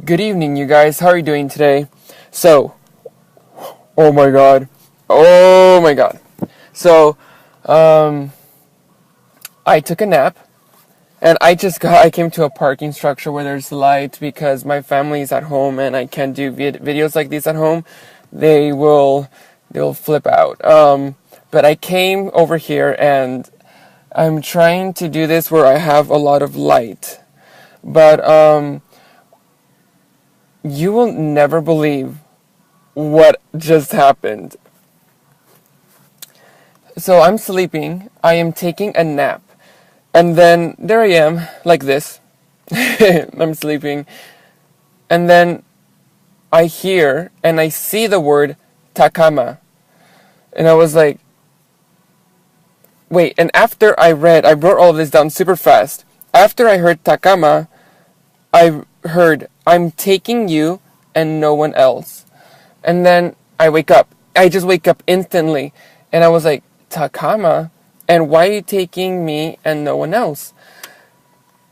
Good evening, you guys. How are you doing today? So, oh my god. Oh my god. So, I took a nap and I came to a parking structure where there's light because my family's at home and I can't do videos like these at home. They'll flip out. But I came over here and I'm trying to do this where I have a lot of light. But, you will never believe what just happened. So I'm sleeping, I am taking a nap, and then there I am, like this. I'm sleeping, and then I hear and I see the word takama. And I was like, wait, and after I wrote all of this down super fast. After I heard takama, I heard, I'm taking you and no one else. And then I wake up. I just wake up instantly. And I was like, Takama? And why are you taking me and no one else?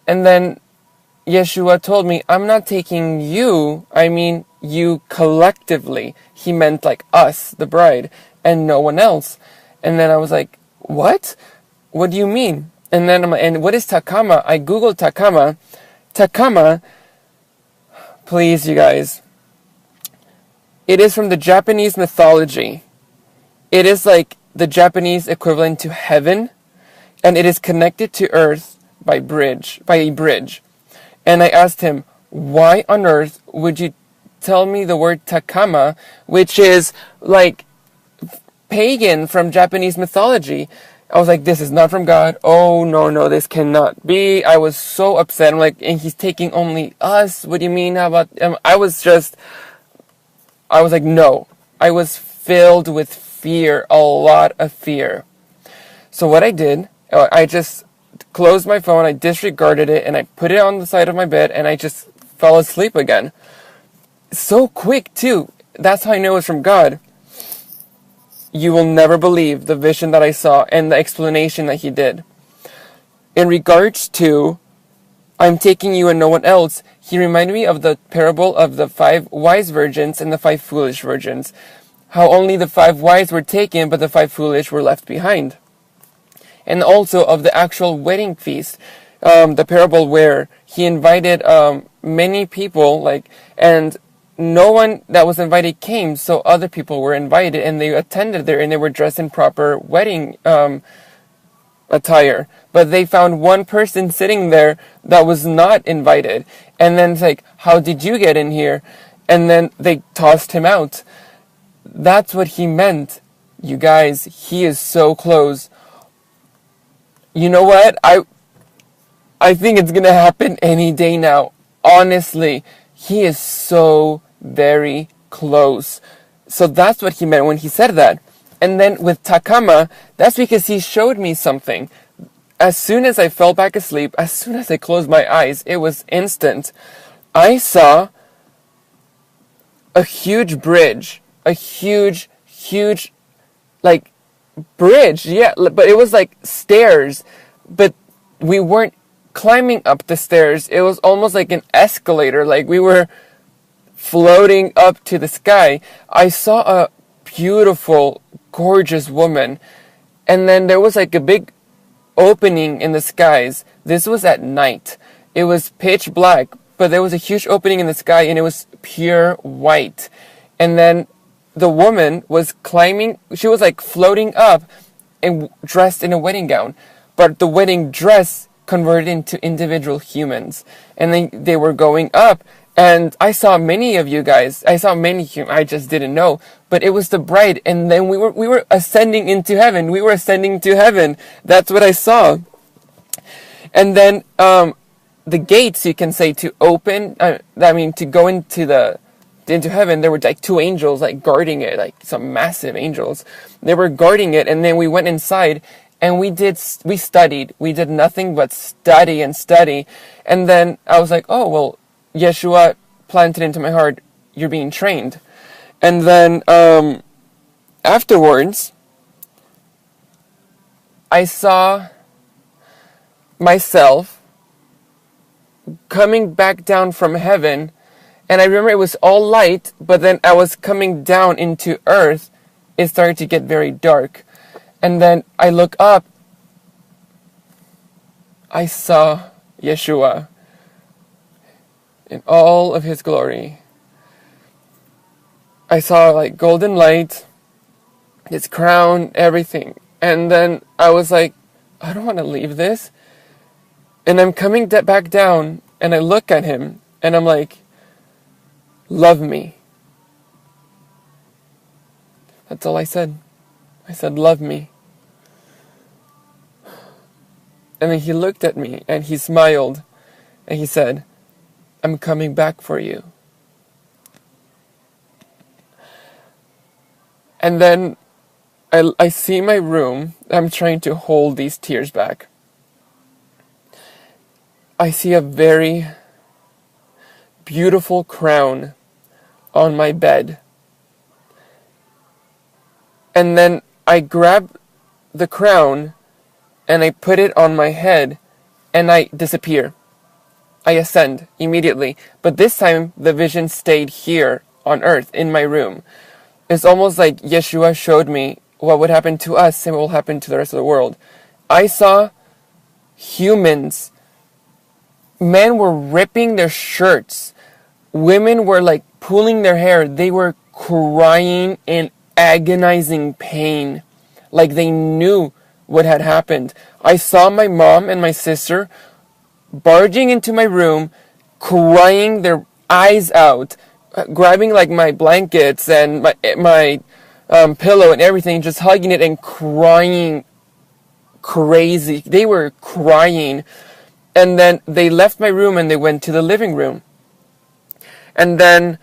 And then Yeshua told me, I'm not taking you. I mean you collectively. He meant like us, the bride, and no one else. And then I was like, what? What do you mean? And then and what is Takama? I googled Takama. Takama, please, you guys. It is from the Japanese mythology. It is like the Japanese equivalent to heaven, and it is connected to earth by a bridge. And I asked him, why on earth would you tell me the word takama, which is like pagan from Japanese mythology? I was like, this is not from God. Oh, no, this cannot be. I was so upset. I'm like, and he's taking only us. What do you mean? How about, I was like, no. I was filled with fear, a lot of fear. So what I did, I just closed my phone, I disregarded it, and I put it on the side of my bed, and I just fell asleep again. So quick, too. That's how I know it's from God. You will never believe the vision that I saw and the explanation that he did. In regards to, I'm taking you and no one else, he reminded me of the parable of the 5 wise virgins and the 5 foolish virgins. How only the 5 wise were taken, but the 5 foolish were left behind. And also of the actual wedding feast, the parable where he invited many people, and no one that was invited came, so other people were invited, and they attended there, and they were dressed in proper wedding attire. But they found one person sitting there that was not invited. And then it's like, how did you get in here? And then they tossed him out. That's what he meant. You guys, he is so close. You know what? I think it's gonna happen any day now. Honestly, he is so very close. So that's what he meant when he said that. And then with Takama, that's because he showed me something. As soon as I fell back asleep, as soon as I closed my eyes, it was instant. I saw a huge bridge. A huge, like, bridge. Yeah, but it was like stairs. But we weren't climbing up the stairs. It was almost like an escalator. Like we were floating up to the sky. I saw a beautiful, gorgeous woman. And then there was like a big opening in the skies. This was at night. It was pitch black, but there was a huge opening in the sky and it was pure white. And then the woman was climbing, she was like floating up and dressed in a wedding gown. But the wedding dress converted into individual humans. And they were going up. And I saw many of you guys. I saw many humans. I just didn't know. But it was the bride. And then we were ascending into heaven. We were ascending to heaven. That's what I saw. And then the gates, you can say, to open. To go into heaven, there were like 2 angels like guarding it, like some massive angels. They were guarding it. And then we went inside. And we studied. We did nothing but study and study. And then I was like, oh, well, Yeshua planted into my heart, you're being trained. And then afterwards, I saw myself coming back down from heaven, And I remember it was all light, but then I was coming down into earth. It started to get very dark. And then I look up. I saw Yeshua in all of his glory. I saw like golden light, his crown, everything. And then I was like, I don't want to leave this. And I'm coming back down, and I look at him, and I'm like, love me. That's all I said. I said, love me. And then he looked at me, and he smiled, and he said, I'm coming back for you. And then I see my room. I'm trying to hold these tears back. I see a very beautiful crown on my bed. And then I grab the crown and I put it on my head and I disappear. I ascend immediately. But this time the vision stayed here on earth in my room. It's almost like Yeshua showed me what would happen to us and what will happen to the rest of the world. I saw humans. Men were ripping their shirts. Women were like pulling their hair. They were crying in agonizing pain. Like they knew what had happened. I saw my mom and my sister barging into my room, crying their eyes out, grabbing like my blankets and my pillow and everything, just hugging it and crying crazy. They were crying. And then they left my room and they went to the living room. And then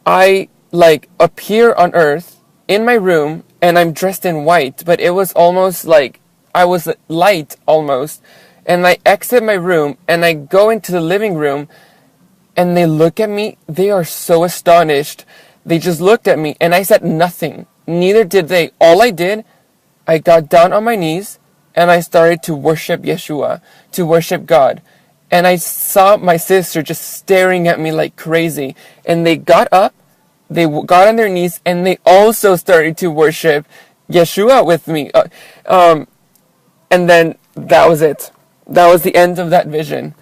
I like appear on earth in my room and I'm dressed in white, but it was almost like I was light almost. And I exit my room and I go into the living room and they look at me. They are so astonished. They just looked at me and I said nothing. Neither did they. All I did, I got down on my knees and I started to worship Yeshua, to worship God. And I saw my sister just staring at me like crazy. And they got up, they got on their knees, and they also started to worship Yeshua with me. And then that was it. That was the end of that vision.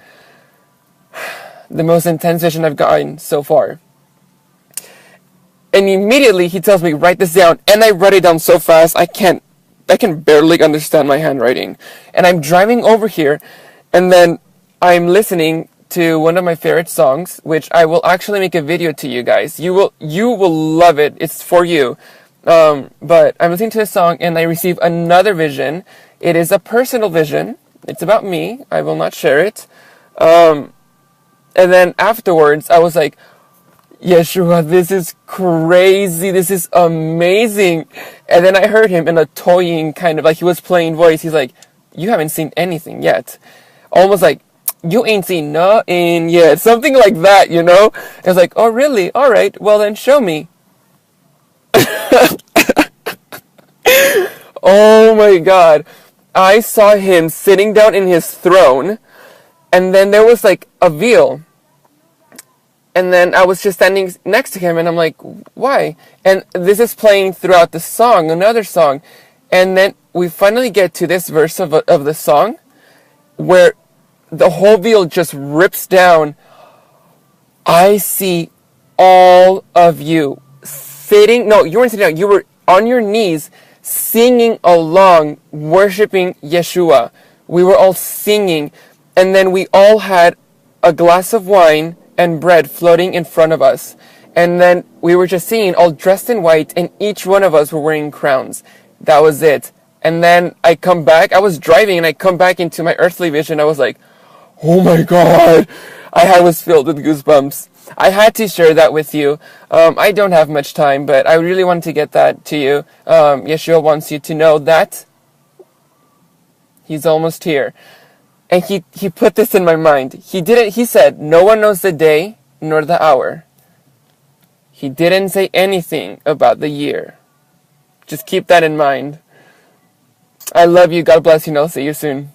The most intense vision I've gotten so far. And immediately he tells me, write this down. And I write it down so fast, I can barely understand my handwriting. And I'm driving over here, and then I'm listening to one of my favorite songs, which I will actually make a video to you guys. You will love it. It's for you. But I'm listening to this song, and I receive another vision. It is a personal vision. It's about me. I will not share it. And then afterwards, I was like, Yeshua, this is crazy. This is amazing. And then I heard him in a toying kind of, like he was playing voice. He's like, you haven't seen anything yet. Almost like, you ain't seen nothing yet. Something like that, you know? I was like, oh, really? All right. Well, then show me. Oh, my God. I saw him sitting down in his throne. And then there was like a veil. And then I was just standing next to him, and I'm like, why? And this is playing throughout the song, another song. And then we finally get to this verse of the song, where the whole veil just rips down. I see all of you sitting. No, you weren't sitting down. You were on your knees, singing along, worshiping Yeshua. We were all singing. And then we all had a glass of wine and bread floating in front of us. And then we were just singing, all dressed in white, and each one of us were wearing crowns. That was it. And then I come back. I was driving, and I come back into my earthly vision. I was like, oh my God. I was filled with goosebumps. I had to share that with you. I don't have much time, but I really wanted to get that to you. Yeshua wants you to know that he's almost here. And he put this in my mind. He said, no one knows the day nor the hour. He didn't say anything about the year. Just keep that in mind. I love you. God bless you, and I'll see you soon.